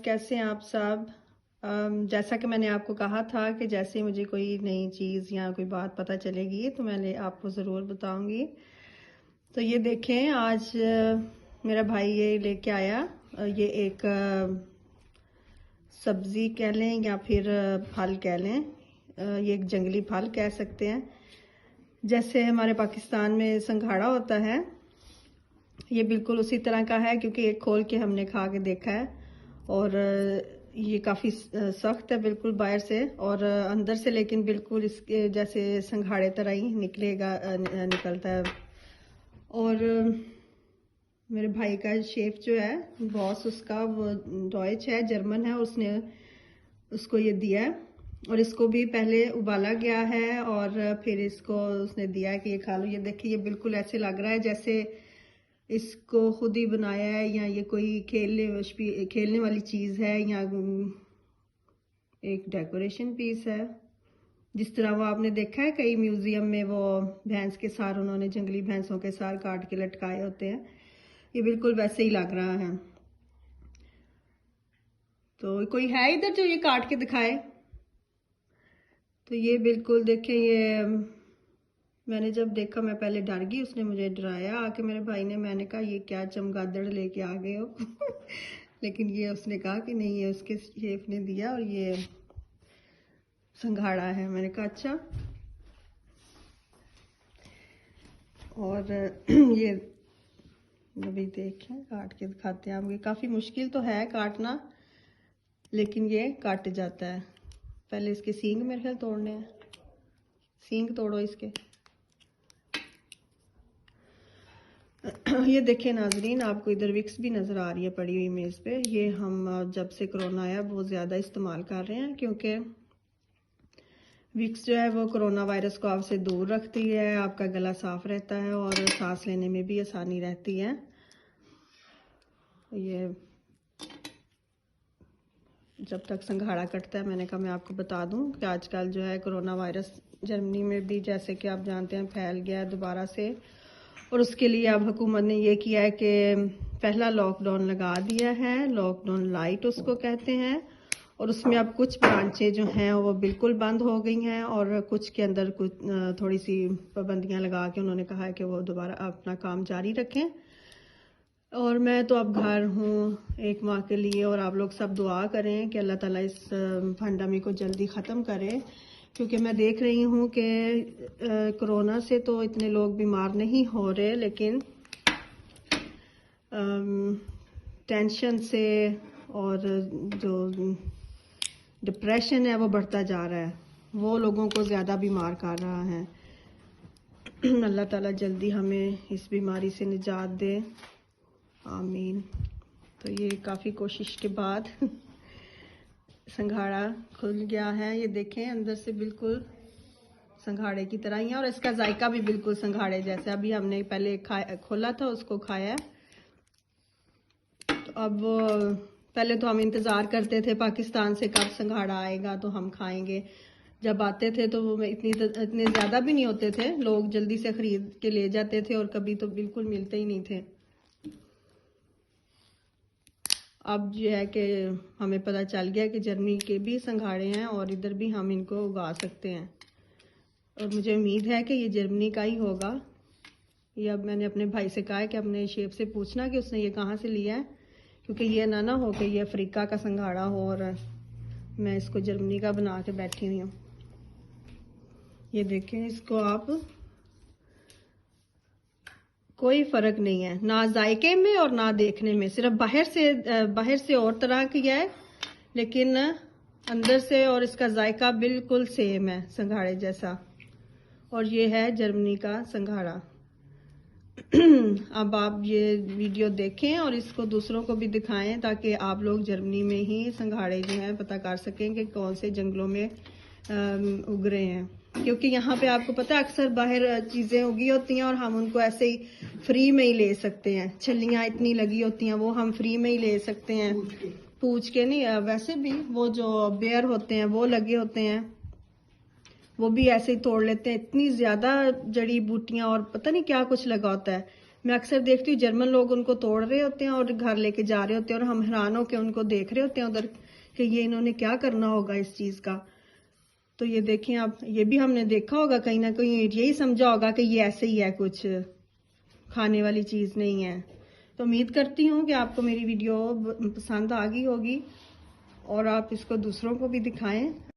कैसे हैं आप सब। जैसा कि मैंने आपको कहा था कि जैसे मुझे कोई नई चीज़ या कोई बात पता चलेगी तो मैं आपको ज़रूर बताऊंगी। तो ये देखें, आज मेरा भाई ये लेके आया। ये एक सब्ज़ी कह लें या फिर फल कह लें। ये एक जंगली फल कह सकते हैं। जैसे हमारे पाकिस्तान में संघाड़ा होता है, ये बिल्कुल उसी तरह का है, क्योंकि एक खोल के हमने खा के देखा है और ये काफ़ी सख्त है बिल्कुल बाहर से, और अंदर से लेकिन बिल्कुल इसके जैसे संघाड़े तरह ही निकलता है। और मेरे भाई का शेफ जो है बॉस, उसका वो डॉइच है, जर्मन है, उसने उसको ये दिया है। और इसको भी पहले उबाला गया है और फिर इसको उसने दिया है कि ये खा लो। ये देखिए, ये बिल्कुल ऐसे लग रहा है जैसे इसको खुद ही बनाया है या ये कोई खेलने वाली चीज़ है या एक डेकोरेशन पीस है। जिस तरह वो आपने देखा है कई म्यूजियम में वो भैंस के सार, उन्होंने जंगली भैंसों के सार काट के लटकाए होते हैं, ये बिल्कुल वैसे ही लग रहा है। तो कोई है इधर जो ये काट के दिखाए? तो ये बिल्कुल देखें, ये मैंने जब देखा मैं पहले डर गई, उसने मुझे डराया आके मेरे भाई ने। मैंने कहा ये क्या चमगादड़ लेके आ गए हो लेकिन ये उसने कहा कि नहीं, ये उसके शेफ ने दिया और ये संघाड़ा है। मैंने कहा अच्छा। और ये अभी देखें, काट के दिखाते हैं आपको। काफ़ी मुश्किल तो है काटना, लेकिन ये काट जाता है। पहले इसके सींग मेरे ख्याल तोड़ने हैं। सींग तोड़ो इसके। ये देखें नाजरीन, आपको इधर विक्स भी नज़र आ रही है पड़ी हुई मेज़ पे। ये हम जब से कोरोना आया बहुत ज़्यादा इस्तेमाल कर रहे हैं, क्योंकि विक्स जो है वो कोरोना वायरस को आपसे दूर रखती है, आपका गला साफ रहता है और सांस लेने में भी आसानी रहती है। ये जब तक संघाड़ा कटता है, मैंने कहा मैं आपको बता दूं कि आजकल जो है कोरोना वायरस जर्मनी में भी, जैसे कि आप जानते हैं, फैल गया है दोबारा से। और उसके लिए अब हुकूमत ने ये किया है कि पहला लॉकडाउन लगा दिया है, लॉकडाउन लाइट उसको कहते हैं। और उसमें अब कुछ ब्रांचें जो हैं वो बिल्कुल बंद हो गई हैं और कुछ के अंदर कुछ थोड़ी सी पाबंदियां लगा के उन्होंने कहा है कि वो दोबारा अपना काम जारी रखें। और मैं तो अब घर हूँ 1 माह के लिए, और आप लोग सब दुआ करें कि अल्लाह ताला इस पैंडेमिक को जल्दी ख़त्म करे, क्योंकि मैं देख रही हूँ कि कोरोना से तो इतने लोग बीमार नहीं हो रहे, लेकिन टेंशन से और जो डिप्रेशन है वो बढ़ता जा रहा है, वो लोगों को ज़्यादा बीमार कर रहा है। अल्लाह ताला जल्दी हमें इस बीमारी से निजात दे, आमीन। तो ये काफ़ी कोशिश के बाद संघाड़ा खुल गया है। ये देखें, अंदर से बिल्कुल संघाड़े की तरह ही है और इसका जायका भी बिल्कुल संघाड़े जैसा। अभी हमने पहले खोला था, उसको खाया। तो अब पहले तो हम इंतज़ार करते थे पाकिस्तान से कब संघाड़ा आएगा तो हम खाएंगे। जब आते थे तो वो इतने ज़्यादा भी नहीं होते थे, लोग जल्दी से ख़रीद के ले जाते थे और कभी तो बिल्कुल मिलते ही नहीं थे। अब जो है कि हमें पता चल गया कि जर्मनी के भी संघाड़े हैं और इधर भी हम इनको उगा सकते हैं, और मुझे उम्मीद है कि ये जर्मनी का ही होगा। ये अब मैंने अपने भाई से कहा है कि अपने शेफ से पूछना कि उसने ये कहाँ से लिया है, क्योंकि ये ना हो कि ये अफ्रीका का संघाड़ा हो और मैं इसको जर्मनी का बना के बैठी हुई हूँ। ये देखें, इसको आप कोई फ़र्क नहीं है ना जायके में और ना देखने में, सिर्फ बाहर से और तरह की है, लेकिन अंदर से और इसका जायका बिल्कुल सेम है संघाड़े जैसा। और ये है जर्मनी का संघाड़ा। अब आप ये वीडियो देखें और इसको दूसरों को भी दिखाएं, ताकि आप लोग जर्मनी में ही संघाड़े जो हैं पता कर सकें कि कौन से जंगलों में उग रहे हैं। क्योंकि यहाँ पे आपको पता है अक्सर बाहर चीज़ें उगी होती हैं और हम उनको ऐसे ही फ्री में ही ले सकते हैं। छलियाँ इतनी लगी होती हैं, वो हम फ्री में ही ले सकते हैं, पूछ के नहीं। वैसे भी वो जो बेर होते हैं वो लगे होते हैं, वो भी ऐसे ही तोड़ लेते हैं। इतनी ज़्यादा जड़ी बूटियाँ और पता नहीं क्या कुछ लगा होता है, मैं अक्सर देखती हूँ जर्मन लोग उनको तोड़ रहे होते हैं और घर लेके जा रहे होते हैं, और हम हैरान होकर उनको देख रहे होते हैं उधर कि ये इन्होंने क्या करना होगा इस चीज का। तो ये देखें आप, ये भी हमने देखा होगा कहीं ना कहीं, यही समझा होगा कि ये ऐसे ही है, कुछ खाने वाली चीज नहीं है। तो उम्मीद करती हूँ कि आपको मेरी वीडियो पसंद आ गई होगी और आप इसको दूसरों को भी दिखाएं।